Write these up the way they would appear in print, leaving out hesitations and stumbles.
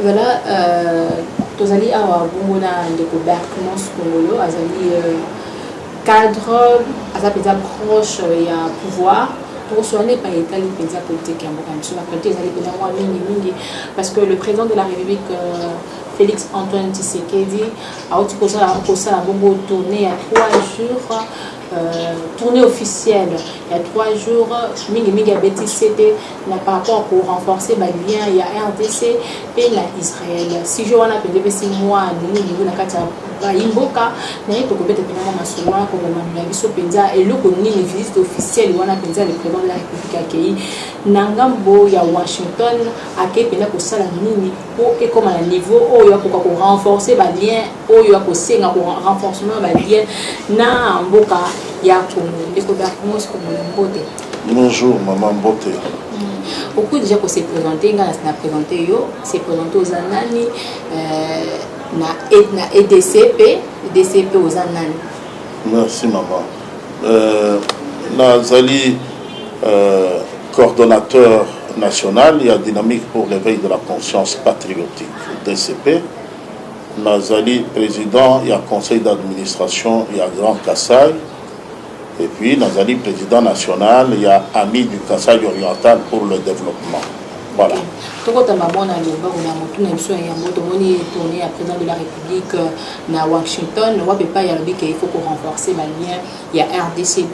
Voilà, tozali awa bongona ndeko Berkmans Kongolo azali cadre azapeza proche ya pouvoir pour soigner par l'état les politique en Bokancho la politique ezali pena moi mingi parce que le président de la République Félix Antoine Tshisekedi a aussi posé la bongo tournée à 3 jours tournée officielle il y a 3 jours mingi c'était par rapport pour renforcer les liens il y a RDC et la Israël si je wana pende 6 mois nous na kati ya imboka na yeto ko bete pena masolo ko mamela biso penza et le koni ni visite officielle wana penza le président de la République akei nangambo ya Washington akei pena ko sala nini po et comme à niveau oyo ko renforcer ba lien oyo ko senga ko renforcement ba lien na mboka ya Congo ndeko Berkmans Kongolo. Bonjour maman Mbote. Beaucoup déjà qu'on s'est présenté, on a présenté yo, s'est présenté aux Anani, na EDCP aux Anani. Merci maman. Nazali coordonnateur national, il y a Dynamique pour l'éveil de la conscience patriotique, DCP. Nazali président, il y a conseil d'administration, il y a Grand Kassai. Et puis, Nazali président national, il y a Amis du Kassai oriental pour le développement. Voilà. Tout le monde a tourné à président de la République à Washington. Il faut renforcer les liens. Il y a RDC,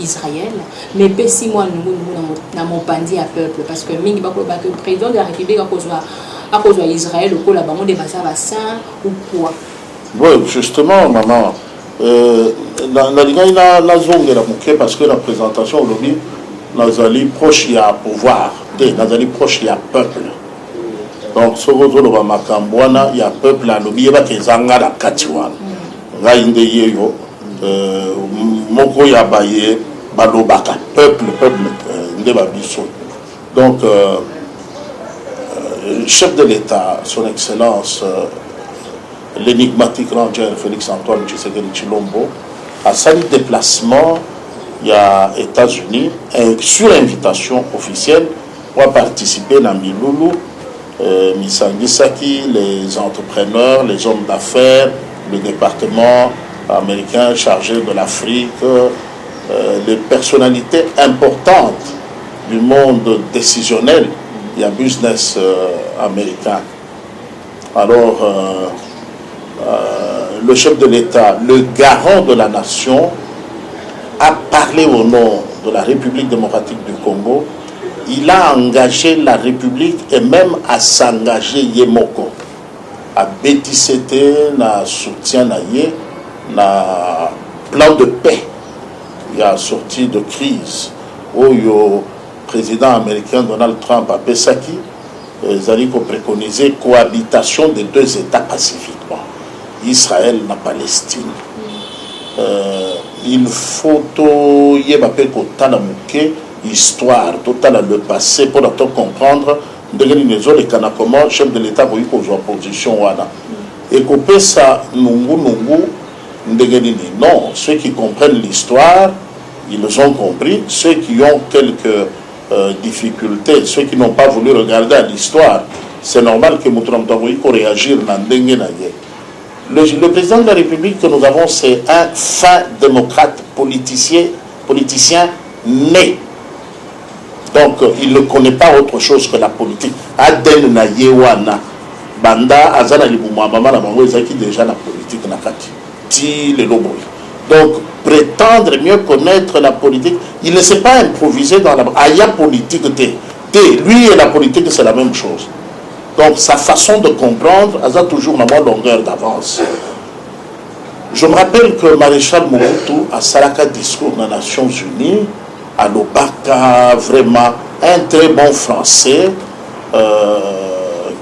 Israël. Mais si moi, nous avons pas dit à peuple. Parce que le président de la République à cause d'Israël, au là des bassins ou quoi. Oui, justement, maman. La zone de la moquée parce que la présentation au lobby, Nazali proche il y a pouvoir, Nazali proche il y a peuple. Donc, ce que nous avons il y a peuple à lobby, il y a des zanga la katiwan. Raïnde yeyo, moko ya baye, balobaka, peuple, ndebabiso. Donc, chef de l'État, son Excellence, l'énigmatique ranger Félix Antoine Tshisekedi Tshilombo a sali déplacement il y a États-Unis sur invitation officielle pour participer à Milulu, Misangisaki, les entrepreneurs, les hommes d'affaires, le département américain chargé de l'Afrique, les personnalités importantes du monde décisionnel, il y a business américain. Alors, le chef de l'État, le garant de la nation, a parlé au nom de la République démocratique du Congo. Il a engagé la République et même à s'engager Yemoko. À bétissété, na soutien na yé, na plan de paix. Il y a sorti de crise où le président américain Donald Trump a Pessaki, ils ont préconisé cohabitation des 2 États pacifiquement. Israël, la Palestine. Il faut tout histoire, tout le passé pour comprendre comment chef de l'État a eu opposition. Et que ça, non, ceux qui comprennent l'histoire, ils ont compris. Ceux qui ont quelques difficultés, ceux qui n'ont pas voulu regarder l'histoire, c'est normal que nous devons réagir dans le président de la République que nous avons, c'est un fin démocrate politicien né. Donc, il ne connaît pas autre chose que la politique. Aden na yewana. Banda azana libuma mama na bango ezaki déjà la politique na kati. Ti le loboy. Donc, prétendre mieux connaître la politique, il ne s'est pas improvisé dans la aya politique. Lui et la politique, c'est la même chose. Donc, sa façon de comprendre a toujours une longueur d'avance. Je me rappelle que Maréchal Mobutu a salaka discours dans les Nations Unies, à l'Obaka, vraiment un très bon français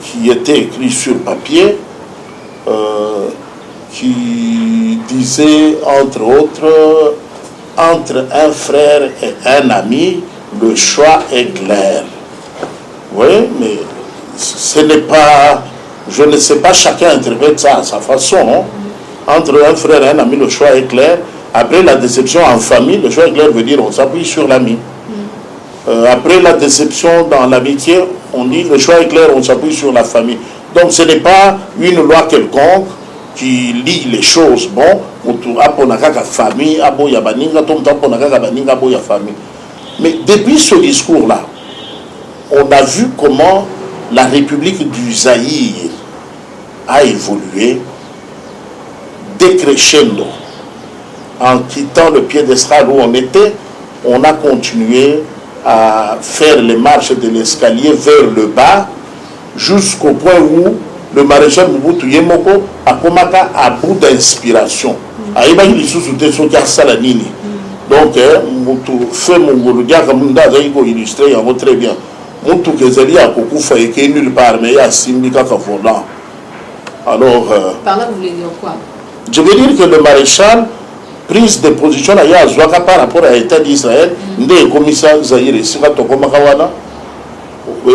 qui était écrit sur papier, qui disait, entre autres, entre un frère et un ami, le choix est clair. Oui, mais ce n'est pas, je ne sais pas, chacun interprète ça à sa façon. Hein. Entre un frère et un ami, le choix est clair. Après la déception en famille, le choix est clair veut dire on s'appuie sur l'ami. Après la déception dans l'amitié, on dit le choix est clair, on s'appuie sur la famille. Donc ce n'est pas une loi quelconque qui lie les choses. Bon, famille, famille. Mais depuis ce discours-là, on a vu comment la République du Zaïre a évolué décrescendo. En quittant le piédestal où on était, on a continué à faire les marches de l'escalier vers le bas jusqu'au point où le maréchal Mobutu Yemoko a commencé à bout d'inspiration. Donc, Mobutu fait mon diable illustré très bien. Mobutu Kezali a beaucoup fait et nulle part, mais il y a Simbika Kafola. Alors, par là, vous voulez dire quoi? Je veux dire que le maréchal, prise de position par rapport à l'État d'Israël,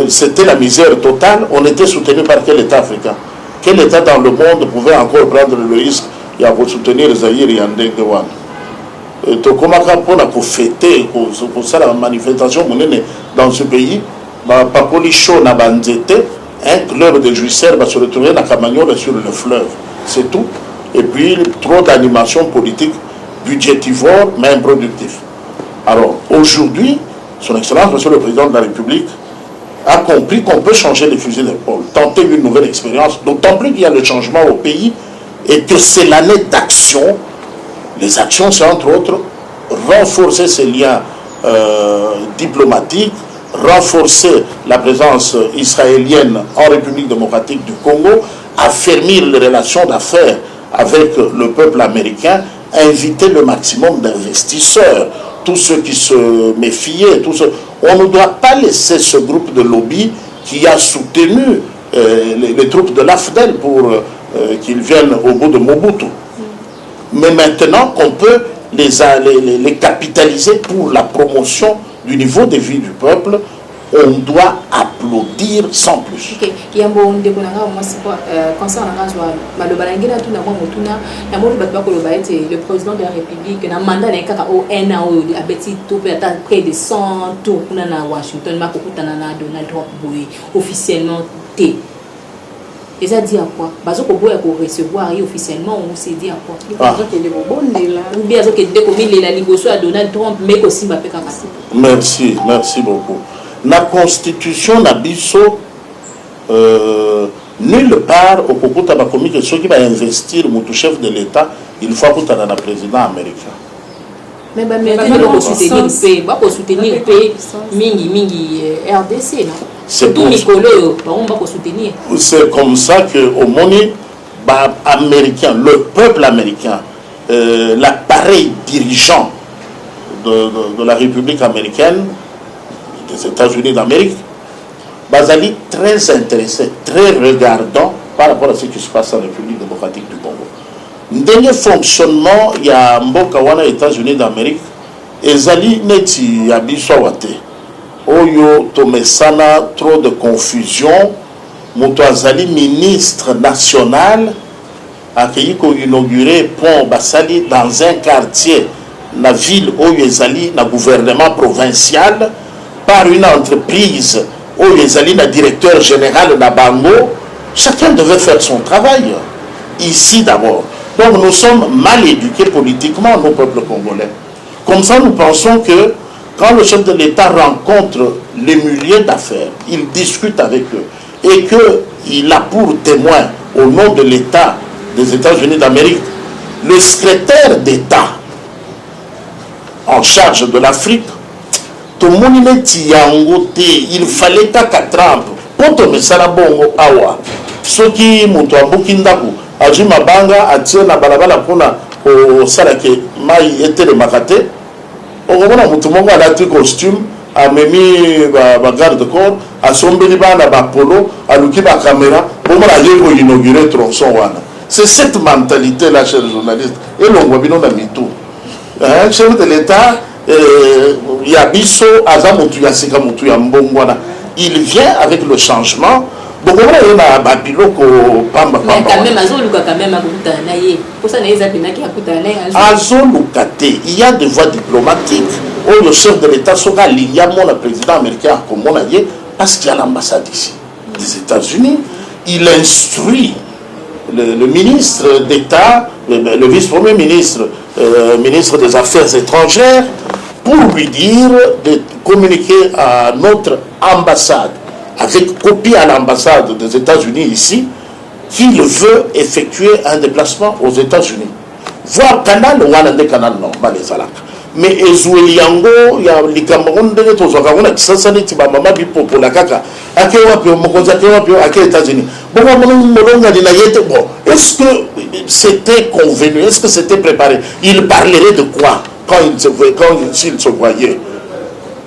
c'était la misère totale. On était soutenu par quel État africain? Quel État dans le monde pouvait encore prendre le risque de soutenir Zaïre et Andengwan? Pour fêter, pour ça la manifestation dans ce pays, un club de jouisseurs va se retrouver dans Camagnola sur le fleuve. C'est tout. Et puis, trop d'animation politique budgétivore, mais improductif. Alors, aujourd'hui, son Excellence, Monsieur le Président de la République, a compris qu'on peut changer les fusils d'épaule, tenter une nouvelle expérience, d'autant plus qu'il y a le changement au pays et que c'est l'année d'action. Les actions, c'est entre autres renforcer ces liens diplomatiques, renforcer la présence israélienne en République démocratique du Congo, affermir les relations d'affaires avec le peuple américain, inviter le maximum d'investisseurs, tous ceux qui se méfiaient, on ne doit pas laisser ce groupe de lobby qui a soutenu les troupes de l'AFDEL pour qu'ils viennent au bout de Mobutu. Mais maintenant qu'on peut les capitaliser pour la promotion du niveau de vie du peuple, on doit applaudir sans plus. Ok, il y a un bon décollement, moi c'est quoi concernant le balangina tout na motuna na mo batba ko le président de la République na mandat na kaka o un an o abeti to près de 100 tours kuna na Washington ma ko kutana na Donald Trump boy officiellement té. Et ça dit à quoi? Bazo ko boya ko recevoir officiellement on s'est dit à quoi? Ou bien ça que de comme il la ligoso à Donald Trump mais aussi Mbappé kaka. Merci beaucoup. La constitution n'a biso nulle part au Congo tabakomi que ceux qui va investir mon chef de l'État il faut que tu aies un président américain. Mais pour soutenir le pays mingi RDC non. C'est tout Nicolo on soutenir. C'est comme ça que au monde américain, le peuple américain, l'appareil dirigeant de la République américaine, des États-Unis d'Amérique, Bazali très intéressé, très regardant par rapport à ce qui se passe en République démocratique du Congo. Dernier fonctionnement, il y a Mboka wana États-Unis d'Amérique, ezali neti yabiso wate. Oyo tomesana trop de confusion. Moto azali ministre national accueilli ko inauguré pont Basali dans un quartier, la ville oyo ezali na gouvernement provincial. Par une entreprise où les alliés, le directeur général Nabango, chacun devait faire son travail. Ici d'abord. Donc nous sommes mal éduqués politiquement, nos peuples congolais. Comme ça, nous pensons que quand le chef de l'État rencontre les milliers d'affaires, il discute avec eux et qu'il a pour témoin, au nom de l'État des États-Unis d'Amérique, le secrétaire d'État en charge de l'Afrique, il fallait qu'à Trump pour tomber ça la bongo awa ceux qui montent à Bukindaku ajima banga atie na balabala pona au salake mai était le makate on a monté mon gars la costume a memi ba garde corps a sombeli bana ba polo a luki ba caméra pour moi la yego inaugurer tronçon wana. C'est cette mentalité là chers journalistes et l'on voit bien dans mitou chef de l'État Yabiso Azamutu Yasika Mutu Yambongwana. Il vient avec le changement. Mais quand même, il y a des voies diplomatiques. le chef de l'État sera aligné le président américain comme on a dit, parce qu'il y a l'ambassade ici des États-Unis. Il instruit le ministre d'État, le vice-premier ministre, ministre des Affaires étrangères, pour lui dire de communiquer à notre ambassade, avec copie à l'ambassade des États-Unis ici, qu'il veut effectuer un déplacement aux États-Unis. Voir canal ou un canal normal les alak. Mais Ezoueliango, il y a les Cameroun de l'État, qui s'en est maman pour la caca. À quel États-Unis. Bon, est-ce que c'était convenu? Est-ce que c'était préparé? Il parlerait de quoi quand s'il se voyait?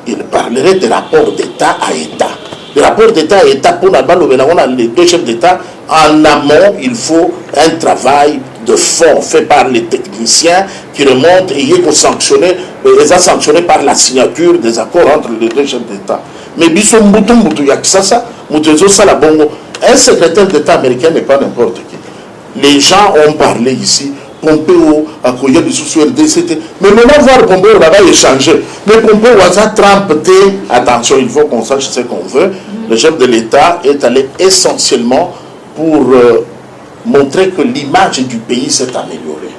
Il parlerait de rapport d'État à État. Le rapport d'État à État, pour les deux chefs d'État, en amont, il faut un travail de fond fait par les techniciens qui remontent et qui sont sanctionnés par la signature des accords entre les deux chefs d'État. Mais un secrétaire d'État américain n'est pas n'importe qui. Les gens ont parlé ici. Pompeo a connu des sous RDC. Mais maintenant, voir Pompeo là-bas échanger. Mais Pompeo a Trump. Attention, il faut qu'on sache ce qu'on veut. Le chef de l'État est allé essentiellement pour montrer que l'image du pays s'est améliorée.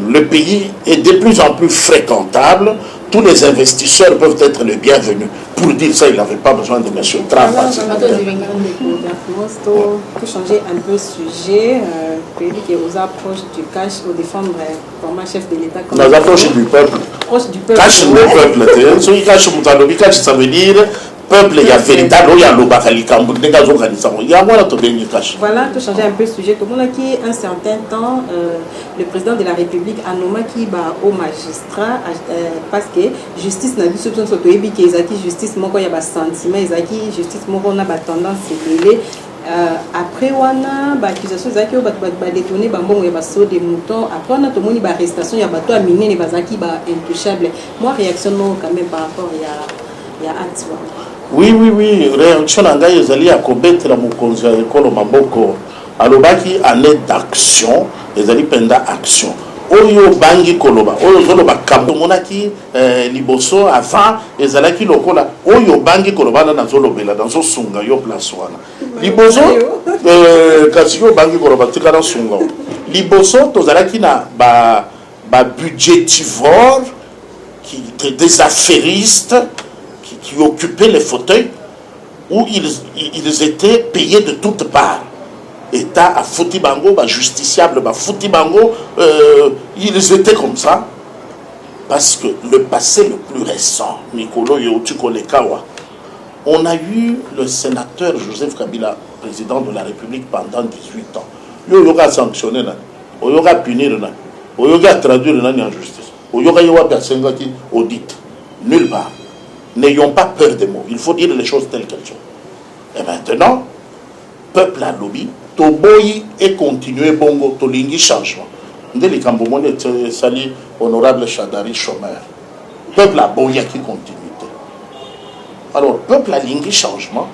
Le pays est de plus en plus fréquentable. Tous les investisseurs peuvent être les bienvenus. Pour dire ça, il n'avait pas besoin de M. Trump. Pour changer un peu de sujet, qui est aux approches du cash, au défendre comme chef de l'État. Aux approches du peuple. Cash le peuple. Ce qui cache le cash, ça veut dire peuple, il y a véritable, il y a le voilà, pour changer un peu de sujet, tout le monde qui, un certain temps, le président de la République a nommé qui au magistrat parce que justice n'a vu ce qu'on s'autorise qu'il y a justice, il y a des sentiments, il y a justice, il y a tendance à après on a accusation zaki ba détourner ba mbongo ya ba saut des moutons après on a tout monde ba arrestation ya bato aminer ne bazaki ba intouchable. Moi réaction non quand même par rapport il y a acte. Oui, réaction ngai ezali ya kobetela mokonzi ya ekolo maboko alobaki année d'action ezali penda action oyo bangi koloba oyo zoloba kambo monaki liboso avant ezalaki lokola oyo bangi koloba na zolobela dans sunga yo place wana liboso kasi yo bangi koloba tikana sunga liboso tozalaki na ba budgétivore qui des affairistes qui occupaient les fauteuils où ils étaient payés de toutes parts. État à Foutibango, justiciable, Foutibango, ils étaient comme ça. Parce que le passé le plus récent, Nicolo Yotuko Lekawa, on a eu le sénateur Joseph Kabila, président de la République pendant 18 ans. Il y a sanctionné, il y a puni, il y a traduit en justice. Il y a audit. Nulle part. N'ayons pas peur des mots. Il faut dire les choses telles qu'elles sont. Et maintenant, peuple à lobby, Toboyi et continuer bongo, Tolingi changement. Ndeli Kambomone sali honorable Chadari Chômeur. Peuple à Boya qui continuité. Alors, peuple à Lingi changement,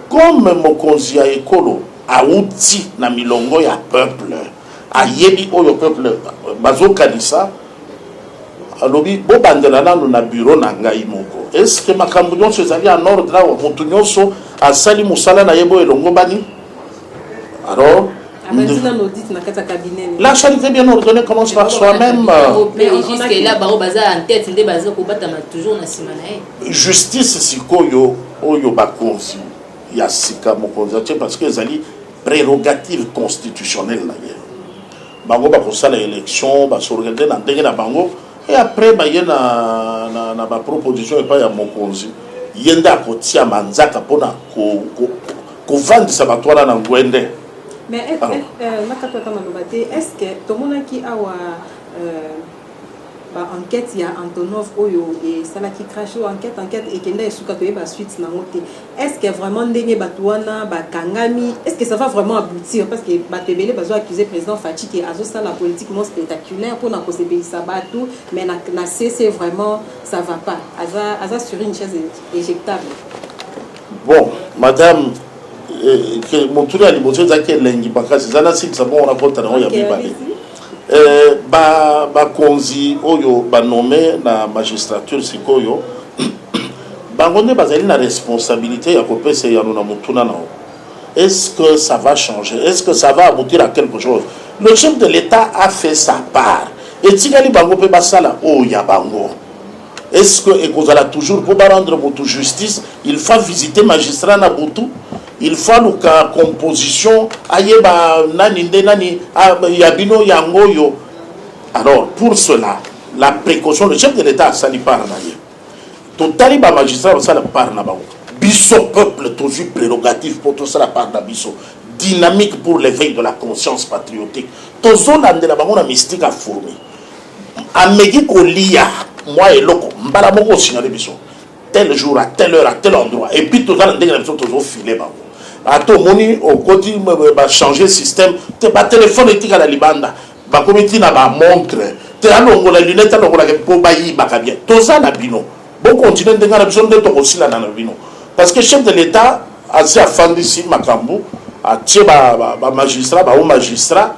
comme Mokonzi a Ekolo, a outi na milongo ya peuple, a yebi oyo peuple, bazo kanisa, alobi bo bandela nanu na bureau na ngai moko. Est-ce que makambo nyonso ezali en ordre là mutu nyonso asali musala na yebo elongo bani? Alors la charité bien ordonnée commence par soi-même. Justice sikoyo oyo bakonzi ya sika mokonzi parce que ezali prérogative constitutionnelle na ye. Bango bakosala élection basorganiser na ndenge na bango. Et après, il y a une proposition et pas y a mon consi. Il y a un côté à Manzaka pour vendre sa batoire dans Gwende. Mais est-ce que tout le monde qui a enquête, il y a Antonov Oyo et Salaki Cracho, enquête et qu'il y a une suite. Est-ce que vraiment Ndenge Batouana, Kangami, est-ce que ça va vraiment aboutir? Parce que Batebele va accuser le président Fachi qui a la politique spectaculaire pour nous pays Sabatou, mais na c'est vraiment ça va pas. Aza sur une chaise éjectable. Bon, madame, mon tour à l'immobilier, c'est que l'Ingi Baka, c'est un asile, ça bon, on raconte à la Yabi. bakonzi oyo banome na magistrature sikoyo bango nde bazali na responsabilité ya kopesa yano na mutuna nao. Est-ce que ça va changer? Est-ce que ça va aboutir à quelque chose? Le chef de l'État a fait sa part. Et Tigali Bango pe basala oh ya bango. Est-ce que ekozala toujours pour rendre votre justice, il faut visiter magistrat na butu, il faut luka composition ayeba nani nde nani yabino yangoyo. Alors pour cela, la précaution, le chef de l'État a sali par na ye. Totali ba magistrat sala par na bango. Biso peuple toujours prérogatif pour tout ça la part d'Abisso. Dynamique pour l'éveil de la conscience patriotique. Tozo lande la bango na mystique a fourmi. Amegi kolia moi et loko mbala moko signaler biso. Tel jour à telle heure à tel endroit et puis tozo lande la biso tozo filer bango. Ato moni au côté ba changer système te ba téléphone etika la libanda. Ba komiti na ba montre. Te alongo la lunette alongo la po ba yi ba bien. Toza na bino. Bon continuer de ngana biso ndeto ko sila na bino. Parce que le chef de l'État a dit à Fandissi Makambu, a dit à magistrat, au magistrat,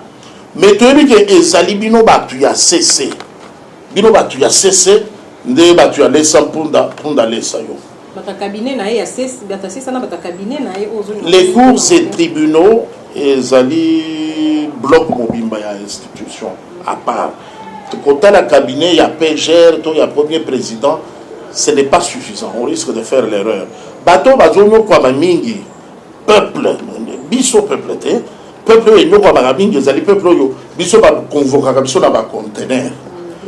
mais tu as dit que Ezali Bino Batu a cessé. Bino Batu a cessé, de Batu a laissé pour d'aller ça. Les cours et tribunaux, Ezali bloc Mobimba ya institution à part. Quand il y a le cabinet, il y a PGR, il y a le premier président. Ce n'est pas suffisant, on risque de faire l'erreur. Bateau bazonyo kwa mingi peuple biso peuple te peuple yo kwa mingi zali peuple yo biso ba convoquer biso na ba conteneur.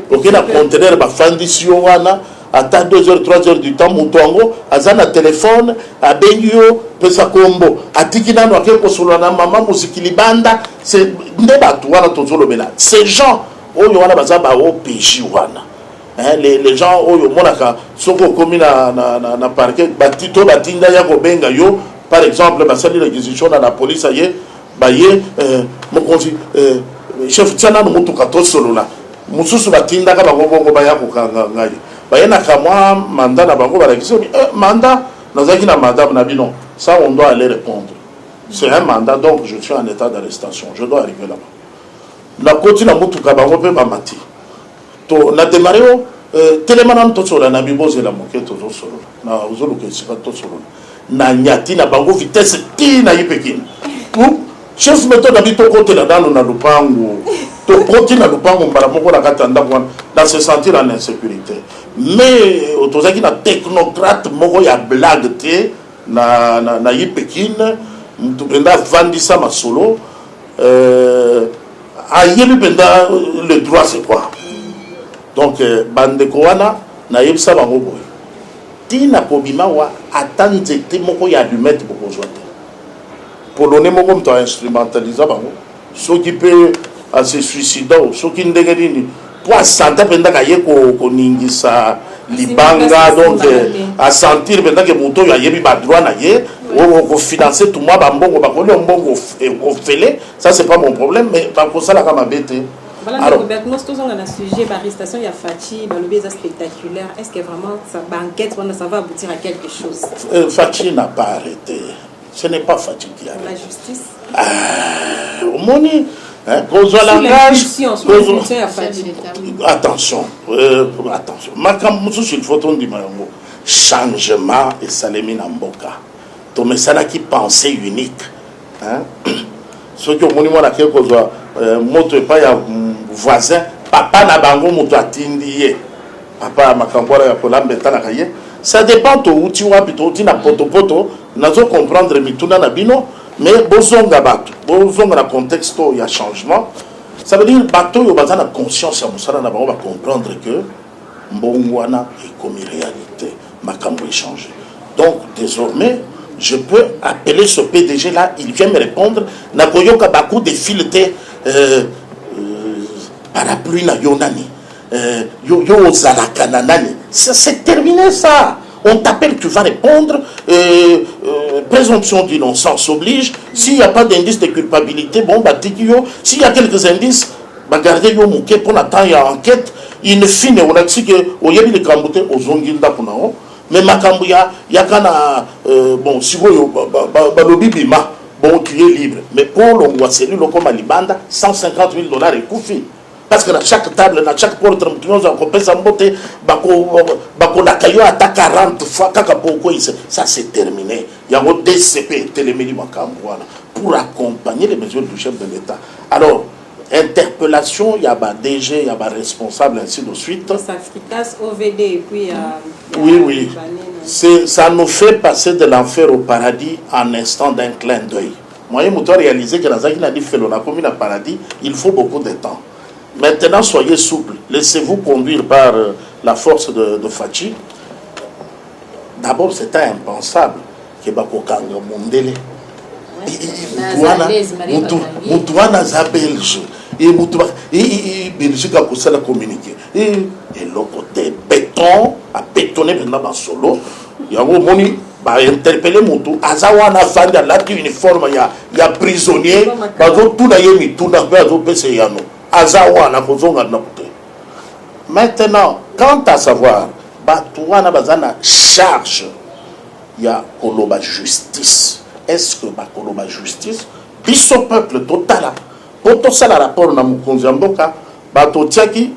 OK na conteneur ba fandisi yo wana ata 2 heures 3 heures du temps mutongo azana téléphone abengio pesa kombo atiki nano akeko solo na mama muzikili banda c'est nde batu wana tozolo bela ces gens oyo wana bazaba o PJ wana. Les gens oyo monaka soko komi na parquet batito batinda ya kobenga yo par exemple basali réquisition na la police aye baye mokonzi chef tsana no mutuka to solo la mususu batinda ka bango bongo baya kokanga ngai baye na kamwa mandat na bango barakisi mandat nazaki na madame na bino ça on doit aller répondre c'est un mandat donc je suis en état d'arrestation je dois arriver là-bas la koti na mutuka bango pe bamati to na démarré télémanam to solo na biboze la moke to solo na uzolo ke sika to solo na nyati na bango vitesse ti na yipekin chef méthode na bito côté na dano na lupango to côté na lupango mbala moko na katanda kwa dans se sentir en insécurité mais otozaki na technocrate moko ya blague te na yipekin mtu penda vandisa masolo ayebi penda le droit c'est quoi. Donc, bandeko wana na yebisa bango boy. Tina kobima wa atanzete moko ya allumette boko zote. Polonais moko mto instrumentaliser bango. Ceux qui peut à se suicider, ceux qui ndenge nini pour santa penda ka ye ko ningisa libanga donc à sentir penda que moto ya yebi ba droit na ye ko financer tout moi ba mbongo ba ko le mbongo au fele, ça c'est pas mon problème mais ba ko sala kama bête. Alors, nous sommes dans un sujet d'arrestation, il y a Fachi, le baiser spectaculaire. Est-ce que vraiment ça enquête, ça va aboutir à quelque chose? Fachi n'a pas arrêté. Ce n'est pas Fachi qui a arrêté. La justice. Au moni, attention, attention. Makamoussou sur le photo de Mayango. Changement et Salemi Namboka. Ton message qui pensée unique. Ce qui ont moni moi la quelque chose. Moto pas ya voisin papa na bango moto atindi papa makambora ya kolambeta na kaye ça dépend to uti wapi to uti na poto nazo comprendre mituna na bino mais bozonga bato bozonga na contexte ya changement ça veut dire bato yo bazana conscience ya musala na bango ba comprendre que mbongwana est comme réalité makambo est changé donc désormais je peux appeler ce PDG là il vient me répondre na koyoka baku de fileté parapluie na yonani yo zalakana nani c'est terminé ça on t'appelle tu vas répondre présomption d'innocence oblige s'il n'y a pas d'indice de culpabilité bon bah s'il y a quelques indices bah gardez yo mouké pour l'attendre il y a enquête in fine on a dit que au yebi le kambouté aux ongilda kunao mais makambu ya bon si vous balobi bima bon qui est libre mais pour l'ongwa cellule comme Alibanda $150,000 et koufi parce que dans chaque table, dans chaque porte, nous avons coupé sa beauté, bako la caillou attaque 40 fois, ça c'est terminé. Il y a un DCP, Téléméli Makambouana, pour accompagner les mesures du chef de l'État. Alors, interpellation, il y a un DG, il y a un responsable, ainsi de suite. Sacritas, OVD, et puis... oui. Ça nous fait passer de l'enfer au paradis en instant d'un clin d'œil. Moi, je dois réaliser que dans un dit fait la commune à paradis, il faut beaucoup de temps. Maintenant, soyez souple. Laissez-vous conduire par la force de Fachi. D'abord, c'était impensable que Bakokanga Mondele. Moutouana za Belge. Et Belgique a poussé la communiquer. Et le côté béton, à bétonner maintenant dans solo. Il y a un moni, interpeller Moutou. Azawana Fanda, là, uniforme, il y a prisonnier. Tout d'ailleurs, tout d'abord, c'est Yano. Azawana, maintenant, quant à savoir, Batouana Bazana charge, il y a Koloba justice. Est-ce que Koloba justice, biso peuple total, pour tout ça, le rapport na Mukonzamboka, Batotiaki,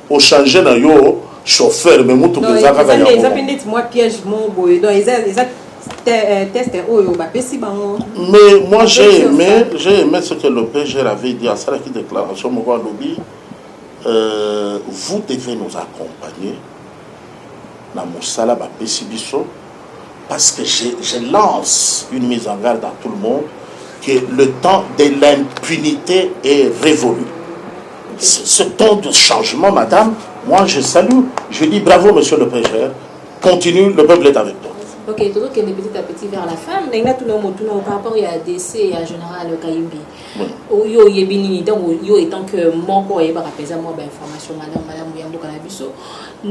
au changer na yo chauffeur, mais Moutou Bezaka. Ils appellent moi piège mon boy, donc ils testent mais moi j'ai aimé ce que le PG avait dit à Saraki déclaration Mouwa Lobi. Vous devez nous accompagner dans Moussala Bapesibiso parce que je lance une mise en garde à tout le monde que le temps de l'impunité est révolu. Ce temps de changement, madame, moi je salue, je dis bravo monsieur le PG, continue, le peuple est avec toi. Ok, tout le monde est petit à petit vers la fin. Mais tout le monde par rapport à DC et à Général Kayimbi. Yo yebini donc yo étant que mon corps est pas rappeler moi information madame Yambo Kanabiso.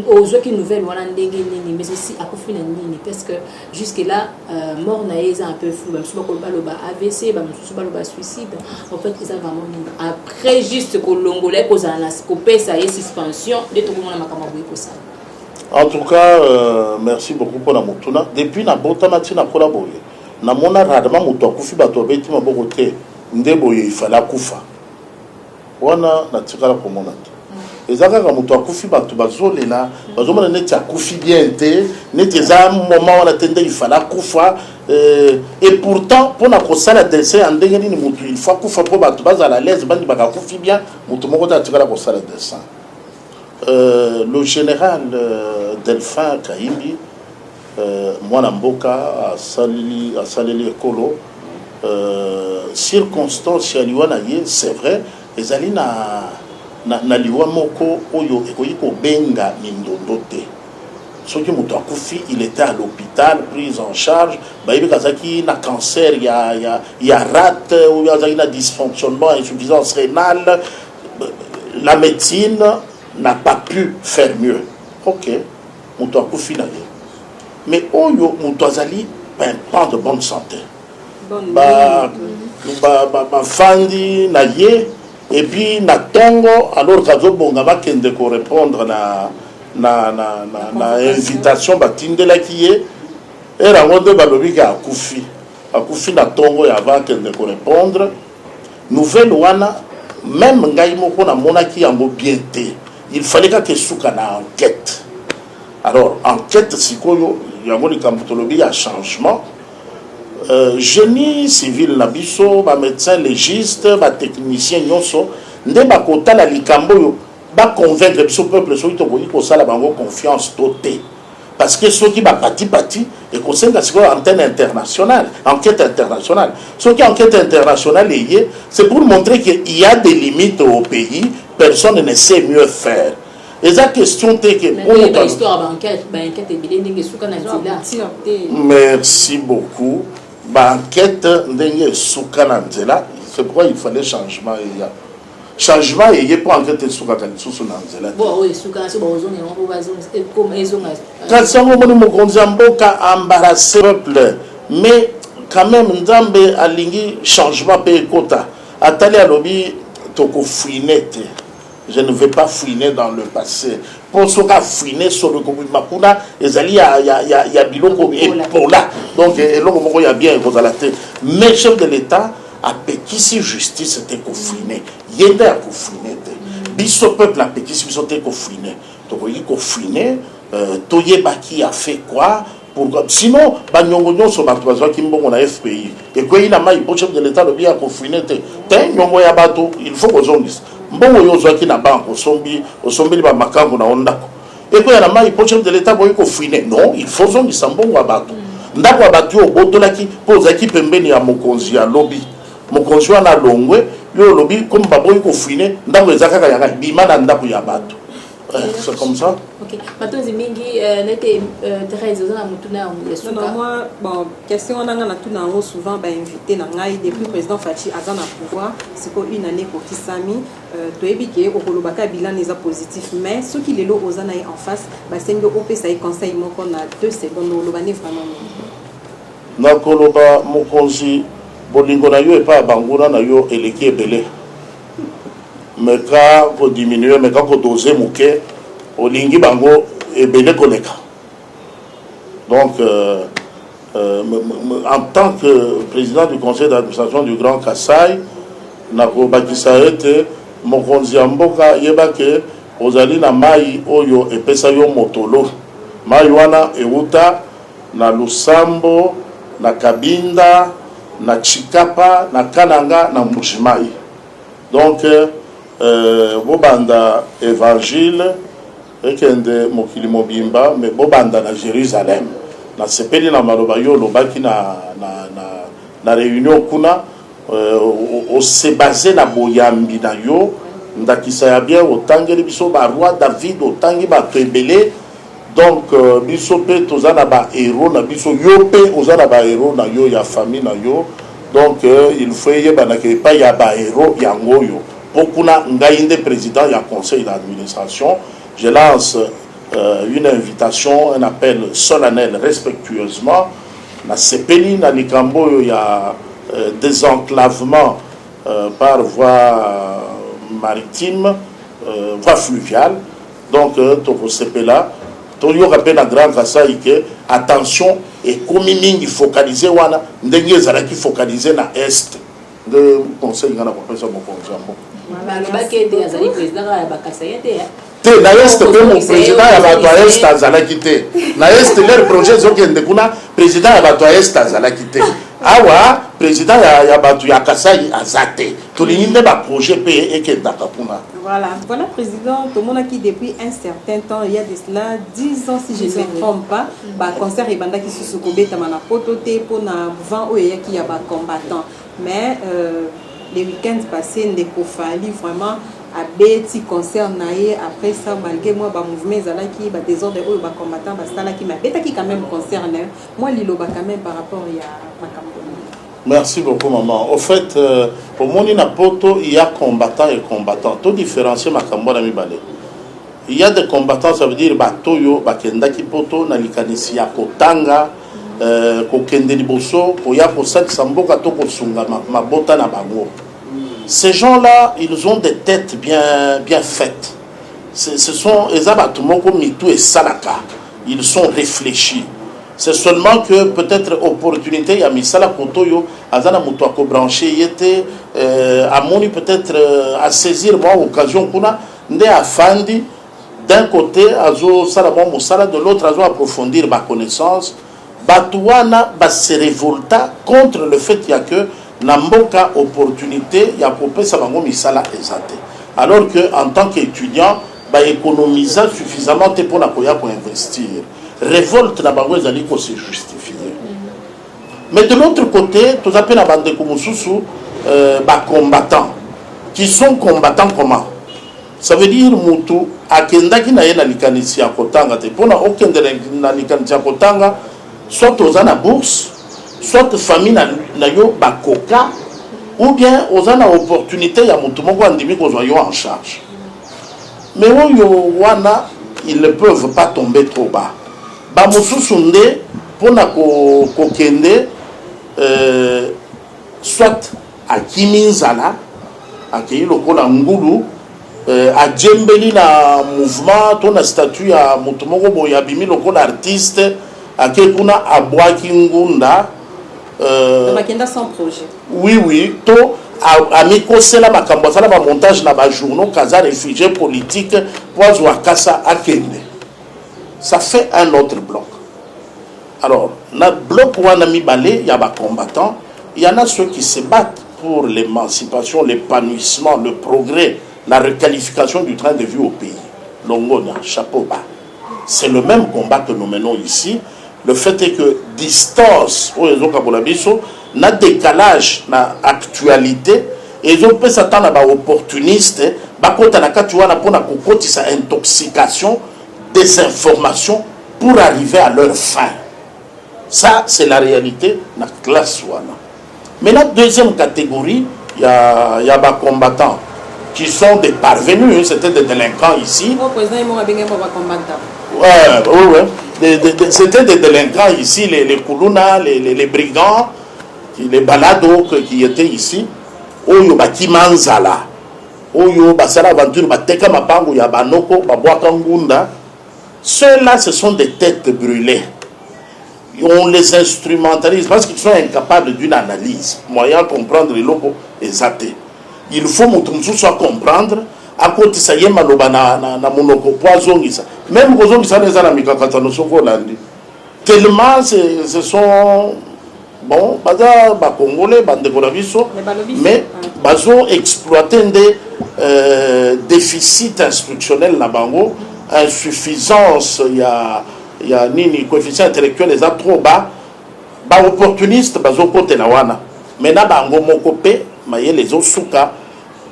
Aux autres nouvelles voilà ndenge nini mais aussi à kofina nini parce que jusque là mort naeza un peu fou même si bakolo baloba AVC ba mususu baloba suicide en fait ils ont vraiment après juste ko longolais ko za na ko pesa et suspension de tout le monde makama boye ko ça. En tout cas, merci beaucoup pour la moutuna. Depuis na botamati na collaboré. Na mona radama muto akufi bato beti mabokote ndeboye ifala kufa. Wana na tikala komona. Ezaka ka muto akufi bato bazolela, bazomona neti akufi bien te, neti za moment wana tende ifala kufa et pourtant pour na kosala dessin andenge ni muto il faut kufa pour bato bazala l'aise bandi bakakufi bien, muto moko ta tikala kosala dessin. Le général Delphin Kayimbi, moi Mboka à Salili Ekolo, circonstance c'est vrai, les alliés na liwa moko oyo ekoyiko benga mindodote. Ce qui m'a koufi, il était à l'hôpital, pris en charge. Il y a cancer, il y a rate, il y a dysfonctionnement, insuffisance rénale. La médecine n'a pas pu faire mieux. Ok, Moutou Akoufi n'a rien. Mais Oyo Moutou Azali pas de bonne santé. Fandi na ye et puis na tongo alors kazo bonga ba kende ko répondre na invitation batindela kiye era ngonde balobi ka akufi na tongo ya ba kende ko répondre nouvelle wana même ngai moko na monaki yango bien te. Il fallait que souka na enquête. Alors, enquête, si il y a un changement. Génie civil, nabiso, médecin légiste, technicien, nyoso, ne ba kota la likambo, ba convaincre le peuple, ceux qui ont la confiance totée. Parce que ceux qui ba pati, et qu'on sait que c'est une antenne internationale, enquête internationale. Ce qui est enquête internationale, c'est pour montrer qu'il y a des limites au pays. Personne ne sait mieux faire. Et la question est que... Merci beaucoup. L'enquête c'est pourquoi il fallait changement. Changement, il n'y a pas enquête sur la Nanzela. Embarrassé peuple. Mais quand même, Nzambe a lingi changement pe kota. Atali a lobby toko fouinette. Je ne vais pas fouiner dans le passé. Pour ce cas fouiner sur le commun Makuna, il y a biloko et pola. Donc il y a bien la tête. Mais le chef de l'État a péqué si justice était fouiner. Il y a fouiner. biso peuple a petit biso te ko fouiner to ko fouiner toyebaki a fait quoi pour sinon banyongo nyonso bato bazwaki mbongo na FPI ekwei na mai chef de l'état lobi ya ko fouiner te nyongo ya bato il faut kozongisa mbongo yo zwaki na banque osombeli ba makambo na ondako ekwei na mai chef de l'état boyi ko fouiner non il faut zongisa mbongo ya bato ndako ya bato yo botolaki po ozaki pembeni ya mokonzi ya lobby mokonzi wana longwe yo lobby comme baboyi ko fouiner ndako ezaka ya bima na ndako ya bato. C'est comme ça. Ok. Maintenant, Zimingi, n'était Thérèse, vous avez mutuna non, moi, bon, question on a tout souvent invité nangai depuis président Fachi Azana pouvoir, c'est pour une année pour Kisami, to ebike au kolobaka bilan n'est positif, mais ce qui les lots aux anaï en face, bah c'est mieux OP ça y conseille mon qu'on a 2 secondes au lobane vraiment. Na koloba mokonzi bolingo na yo et pas bangura na yo eleki ebele. Mais quand vous diminuez, mais quand vous dosez mouké, au lingi bango et belé koleka. Donc, en tant que président du conseil d'administration du Grand Kassai, nako bakisa ete mokonzi amboka yebake ozali na mai oyo epesa yo motolo. Mai wana euta na Lusambo, na Kabinda, na Chikapa, na Kananga, na Mujimai. Donc, bobanda évangile ekende mokili mobimba mais bobanda na Jérusalem na sepeli na maloba yo lobaki na réunion kuna o se basé na boyambi na yo ndakisa ya bien otangeli biso ba roi David otangi ba tebele donc biso pe tozana ba héros na biso yo pe ozana ba héros na yo ya famille na yo donc il faut yebana ke pa ya ba héros yango yo. Pokuna Ngaïnde, président du conseil d'administration, je lance une invitation, un appel solennel respectueusement. Na Sepeli, na Nikambo, il y a désenclavement par voie maritime, voie fluviale. Donc, Toko Sepela, Toyo rappelle à Grand Kassai que attention et comme il focaliser wana, ndenge zalaki focaliser na est de conseil ngana professeur Mokonzi. Te na est pe mon président ya bato a est azalaki te na est leur projet zokende kuna président ya bato a est azalaki te awa président ya bato ya Kasai azate tolingi nde ba projet pe ekendaka kuna. Voilà président tout le monde qui depuis un certain temps il y a de cela 10 ans si je ne me trompe pas ba concert ebanda ki susu kobeta mana potote pona vent oya ki ya ba combattant mais les week-ends passés, Ndeko Fali vraiment a bêti concert naïe après ça malgré moi ba mouvement zalaki ba désordre ou ba combattant ba sala qui m'a bêta qui quand même concerné moi lilo ba quand même par rapport à Makambo. Merci beaucoup maman. Au fait au monde na poto il y a combattant et combattant. Tout différencier Makambo na mibale. Il y a des combattants ça veut dire batoyo bakenda ki poto na likanisi ya kotanga ko kende liboso ko ya ko sat samboka to ko sunga mabota na bango. Ces gens-là, ils ont des têtes bien faites. Ce sont les abattements comme Mitou et Salaka. Ils sont réfléchis. C'est seulement que peut-être opportunité, il y a mis Sala Kotoyo, Azana Moutouako branché, il était à Moni peut-être à saisir moi occasion kuna ndé à Fandi d'un côté Azo Salamon Moussala de l'autre Azo approfondir ma connaissance. Batouana se révolta contre le fait qu'il y a que Namboka opportunité, il y a popé Sabango Misala exaté. Alors qu'en tant qu'étudiant, économiser suffisamment pour investir. Révolte na bango ezali ko se justifier. Mais de l'autre côté, tous appellent à bande Kumususu combattants qui sont combattants comment? Ça veut dire mutu akendaki na yena likanisi ya kotanga te pona okende na likanisi ya kotanga soit aux ana bourse soit famille na yo bakoka ou bien aux ana opportunité ya mutu moko andimi ko yo en charge. Mais oyo wana ils ne peuvent pas tomber trop bas. Ba mususu nde pona ko kende soit à Kiminzala akei lokola ngulu a djembeli na mouvement ton statut ya mutu moko boya bimi lokola artiste akekuna abwaki ngunda makenda sans projet. Oui to amiko sela makambo sala ba montage na ba journaux kaza réfugié politique poizo akasa akende. Ça fait un autre bloc. Alors, dans le bloc où on a mis balé, il y a des combattants, il y en a ceux qui se battent pour l'émancipation, l'épanouissement, le progrès, la requalification du train de vie au pays. Longona, chapeau bas. C'est le même combat que nous menons ici. Le fait est que distance, na décalage, na actualité, et ils ont pu s'attendre à des opportunistes, sa intoxication, désinformation, pour arriver à leur fin. Ça, c'est la réalité de la classe. Mais la deuxième catégorie, il y a des combattants qui sont des parvenus, c'était des délinquants ici. C'était des délinquants ici, les Koulouna, les brigands, les balados qui étaient ici. Oyo baki manzala, oyo basala aventure, bateka mapango ya banoko, babwaka ngunda. Ceux-là, ce sont des têtes brûlées. On les instrumentalise parce qu'ils sont incapables d'une analyse. Moyen de comprendre les locaux exacts. Il faut que soit comprendre à côté ça y est maloba na monoko poison ça. Même poison ça les amika katano soko landi. Tellement ce sont bon ba congolais bande kolabiso mais bazo exploiter des déficits instructionnels na bango, insuffisance il y a nini coefficient intellectuel les a trop bas ba opportuniste bazo côté na wana mena bango moko pe maye les osuka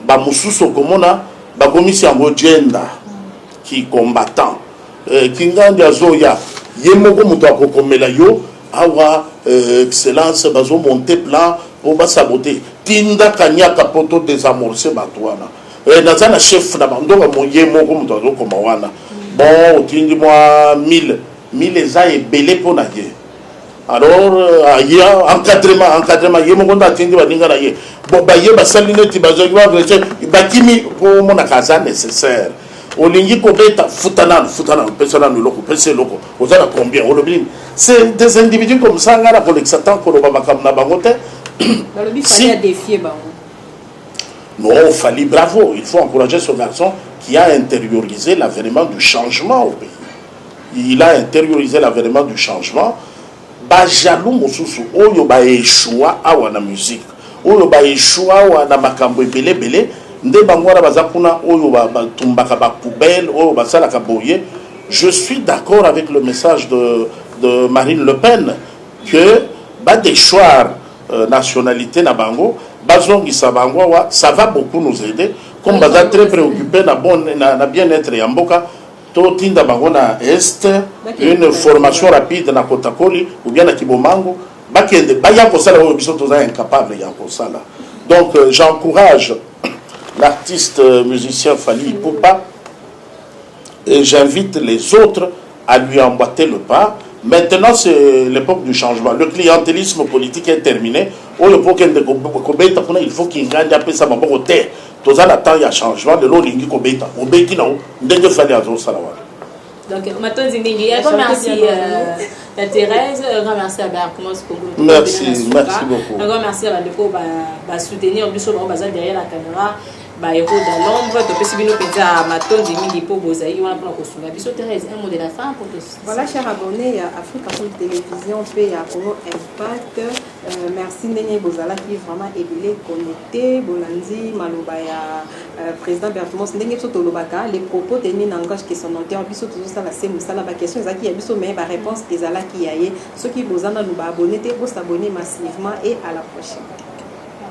ba mususo komona ba komisi yango gender qui combattant kingandi azoya ye moko muto akokomela yo awa excellence bazo monter plan pour ba saboter tinda kanyaka poto désamorcer batwana nazana chef na bandonga moye moko muto azokoma wana bon otindi moi 1000 eza ebele pour na ye. Alors il y a encadrement ye mo konda atindi baninga na ye bon ba ye basali neti bazoki ba bakimi pour mon akaza nécessaire olingi ko beta futana pesana loko pese loko ozala combien olobini c'est des individus comme ça ngana ko l'exatan ko ba makamna bangote il fallait défier bango. Non, fallait bravo, il faut encourager ce garçon qui a intériorisé l'avènement du changement au pays. Il a intériorisé l'avènement du changement. Bajalou mosusu oyo ba échoua awa na musique. Oyo ba échoua awa na makambo ebele bele nde bangwara bazakuna oyo ba tumbaka ba poubelle oyo ba sala ka boye. Je suis d'accord avec le message de Marine Le Pen que ba déchoir nationalité na bango bazongi sa bango wa ça va beaucoup nous aider comme baza très préoccupé na bien-être ya mboka. Totinda bangona est une formation rapide na Kotakoli ou bien na Kibomango bakende baya ko sala oyo biso toza incapable ya ko sala. Donc j'encourage l'artiste musicien Fally Ipupa et j'invite les autres à lui emboîter le pas. Maintenant c'est l'époque du changement. Le clientélisme politique est terminé. Oyo pokende ko beta kuna il faut qu'il gagne pesa maboko te. Tous à temps il y a changement de l'eau lingi ko beta o beki na ndenge fali azo salawa. Donc maintenant Zingi merci la Thérèse, merci à Barcomos Congo. Merci beaucoup. Un grand merci à Bandeko ba soutenir biso ba baza derrière la caméra ba héros dans l'ombre to pesi bino penza maton Zingi po bozai wana pour ko sunga biso. Thérèse, un mot de la fin pour tous. Voilà chers abonnés à Africa Télévision pe ya Congo Impact. Merci Ndenge Bozala qui vraiment ébélé connecté Bolandi Maloba ya président Bertumos Ndenge biso tolobaka les propos tenus n'engagent que son auteur biso toujours ça la sème ça la question ezaki ya biso mais ba réponse ezala ki yaye ceux qui bozana nous ba abonner te bo s'abonner massivement et à la prochaine.